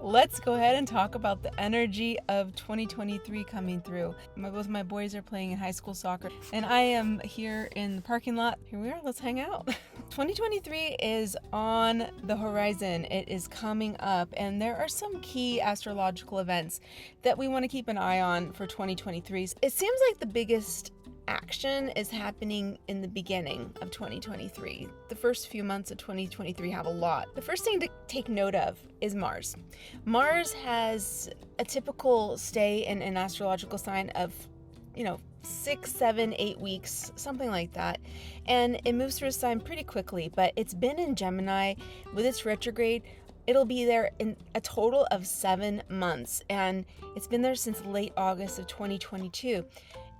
Let's go ahead and talk about the energy of 2023 coming through. Both my boys are playing in high school soccer, and I am here in the parking lot. Here we are, let's hang out. 2023 is on the horizon. It is coming up, and there are some key astrological events that we want to keep an eye on for 2023. It seems like the biggest action is happening in the beginning of 2023. The first few months of 2023 have a lot. The first thing to take note of is Mars. Mars has a typical stay in an astrological sign of, 6, 7, 8 weeks, something like that. And it moves through a sign pretty quickly, but it's been in Gemini with its retrograde. It'll be there in a total of 7 months, and it's been there since late August of 2022.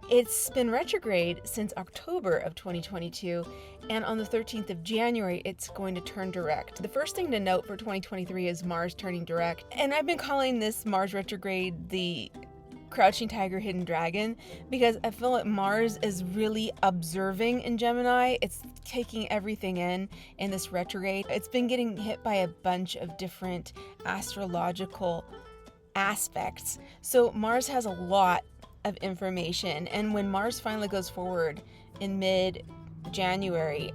It's been retrograde since October of 2022, and on the 13th of January, it's going to turn direct. The first thing to note for 2023 is Mars turning direct, and I've been calling this Mars retrograde the Crouching Tiger, Hidden Dragon, because I feel like Mars is really observing in Gemini. It's taking everything in this retrograde. It's been getting hit by a bunch of different astrological aspects. So Mars has a lot of information, and when Mars finally goes forward in mid-January,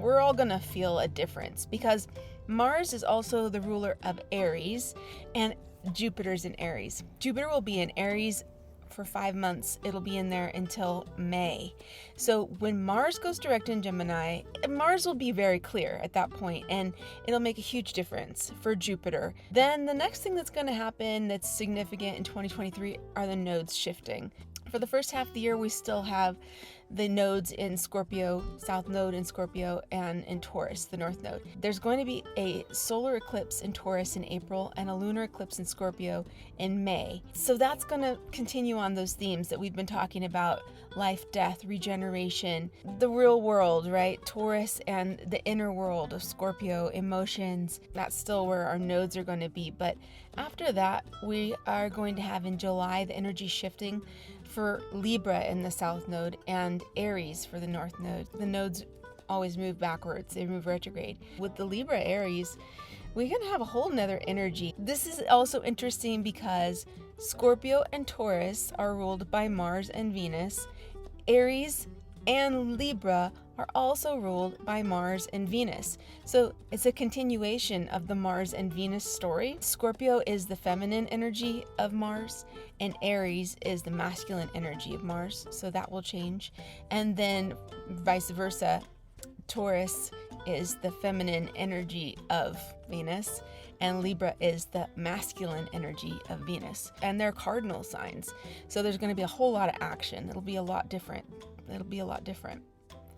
we're all gonna feel a difference, because Mars is also the ruler of Aries, and Jupiter's in Aries. Jupiter will be in Aries for 5 months. It'll be in there until May. So when Mars goes direct in Gemini, Mars will be very clear at that point, and it'll make a huge difference for Jupiter. Then the next thing that's going to happen that's significant in 2023 are the nodes shifting. For the first half of the year, we still have the nodes in Scorpio, South Node in Scorpio, and in Taurus, the North Node. There's going to be a solar eclipse in Taurus in April and a lunar eclipse in Scorpio in May. So that's going to continue on those themes that we've been talking about: life, death, regeneration, the real world, right? Taurus and the inner world of Scorpio, emotions. That's still where our nodes are going to be. But after that, we are going to have in July the energy shifting for Libra in the South Node and Aries for the North Node. The nodes always move backwards, they move retrograde. With the Libra Aries, we're going to have a whole nother energy. This is also interesting because Scorpio and Taurus are ruled by Mars and Venus. Aries and Libra are also ruled by Mars and Venus. So it's a continuation of the Mars and Venus story. Scorpio is the feminine energy of Mars, and Aries is the masculine energy of Mars. So that will change. And then vice versa, Taurus is the feminine energy of Venus, and Libra is the masculine energy of Venus. And they're cardinal signs. So there's going to be a whole lot of action. It'll be a lot different.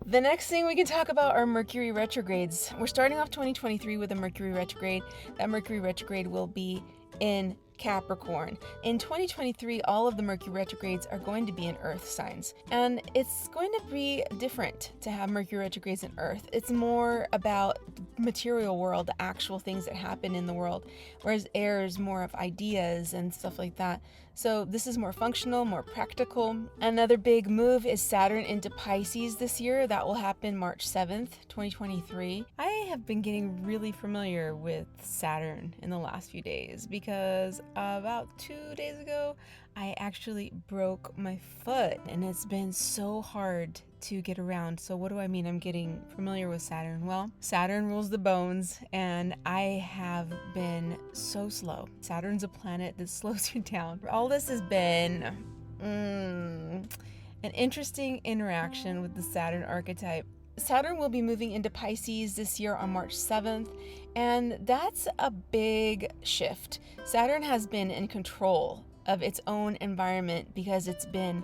The next thing we can talk about are Mercury retrogrades. We're starting off 2023 with a Mercury retrograde. That Mercury retrograde will be in Capricorn. In 2023, all of the Mercury retrogrades are going to be in Earth signs. And it's going to be different to have Mercury retrogrades in Earth. It's more about the material world, the actual things that happen in the world, whereas air is more of ideas and stuff like that. So this is more functional, more practical. Another big move is Saturn into Pisces this year. That will happen March 7th, 2023. I have been getting really familiar with Saturn in the last few days because about 2 days ago, I actually broke my foot, and it's been so hard to get around. So what do I mean I'm getting familiar with Saturn? Well, Saturn rules the bones, and I have been so slow. Saturn's a planet that slows you down. All this has been an interesting interaction with the Saturn archetype. Saturn will be moving into Pisces this year on March 7th, and that's a big shift. Saturn has been in control of its own environment because it's been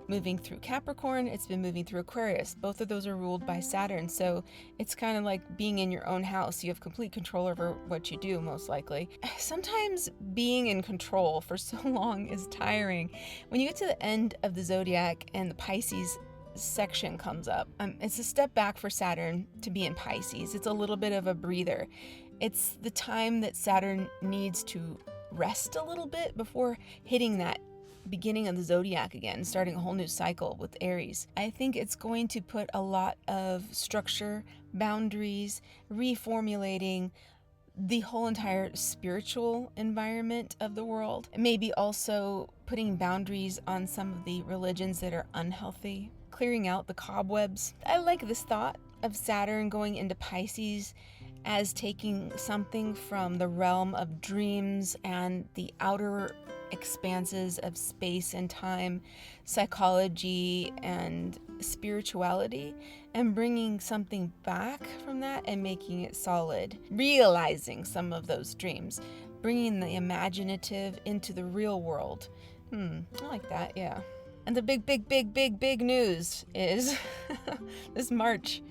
moving through Capricorn, it's been moving through Aquarius. Both of those are ruled by Saturn, so it's kind of like being in your own house. You have complete control over what you do, most likely. Sometimes being in control for so long is tiring. When you get to the end of the zodiac and the Pisces section comes up, it's a step back for Saturn to be in Pisces. It's a little bit of a breather. It's the time that Saturn needs to rest a little bit before hitting that beginning of the zodiac again, starting a whole new cycle with Aries. I think it's going to put a lot of structure, boundaries, reformulating the whole entire spiritual environment of the world. Maybe also putting boundaries on some of the religions that are unhealthy, clearing out the cobwebs. I like this thought of Saturn going into Pisces as taking something from the realm of dreams and the outer expanses of space and time, psychology and spirituality, and bringing something back from that and making it solid, realizing some of those dreams, bringing the imaginative into the real world. I like that, yeah. And the big news is this March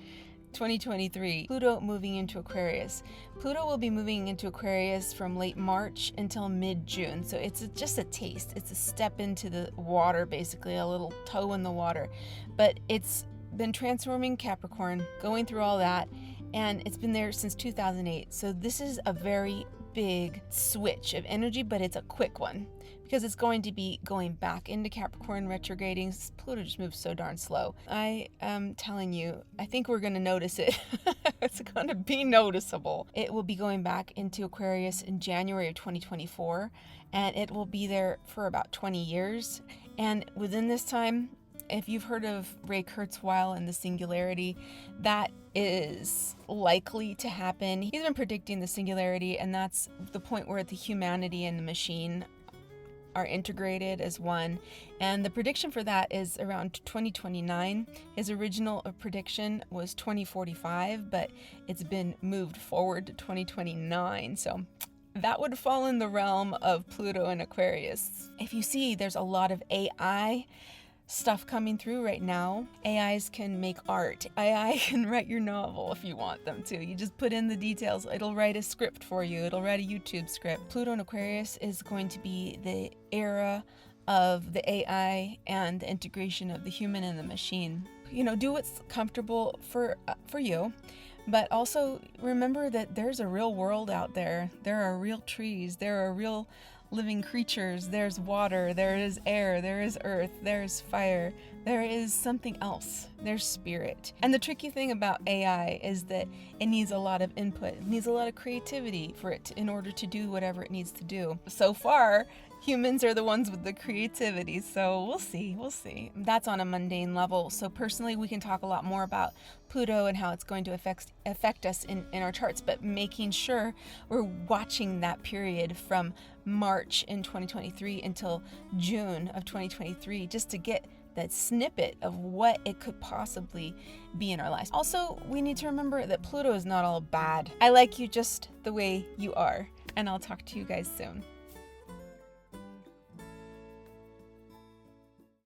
2023, Pluto moving into Aquarius. Pluto will be moving into Aquarius from late March until mid-June. So it's just a taste. It's a step into the water, basically, a little toe in the water. But it's been transforming Capricorn, going through all that, and it's been there since 2008. So this is a very big switch of energy, but it's a quick one because it's going to be going back into Capricorn, retrograding. Pluto just moves so darn slow. I am telling you, I think we're going to notice it. It's going to be noticeable. It will be going back into Aquarius in January of 2024, and it will be there for about 20 years. And within this time, if you've heard of Ray Kurzweil and the Singularity, that is likely to happen. He's been predicting the Singularity, and that's the point where the humanity and the machine are integrated as one. And the prediction for that is around 2029. His original prediction was 2045, but it's been moved forward to 2029. So that would fall in the realm of Pluto and Aquarius. If you see, there's a lot of AI stuff coming through right now. AIs can make art. AI can write your novel if you want them to. You just put in the details. It'll write a script for you. It'll write a YouTube script. Pluto and Aquarius is going to be the era of the AI and the integration of the human and the machine. You know, do what's comfortable for you. But also remember that there's a real world out there. There are real trees. There are real living creatures. There's water, there is air, there is earth, there's fire, there is something else, there's spirit. And the tricky thing about AI is that it needs a lot of input, it needs a lot of creativity for it in order to do whatever it needs to do. So far, humans are the ones with the creativity, so we'll see. That's on a mundane level. So personally, we can talk a lot more about Pluto and how it's going to affect us in our charts, but making sure we're watching that period from March in 2023 until June of 2023, just to get that snippet of what it could possibly be in our lives. Also, we need to remember that Pluto is not all bad. I like you just the way you are, and I'll talk to you guys soon.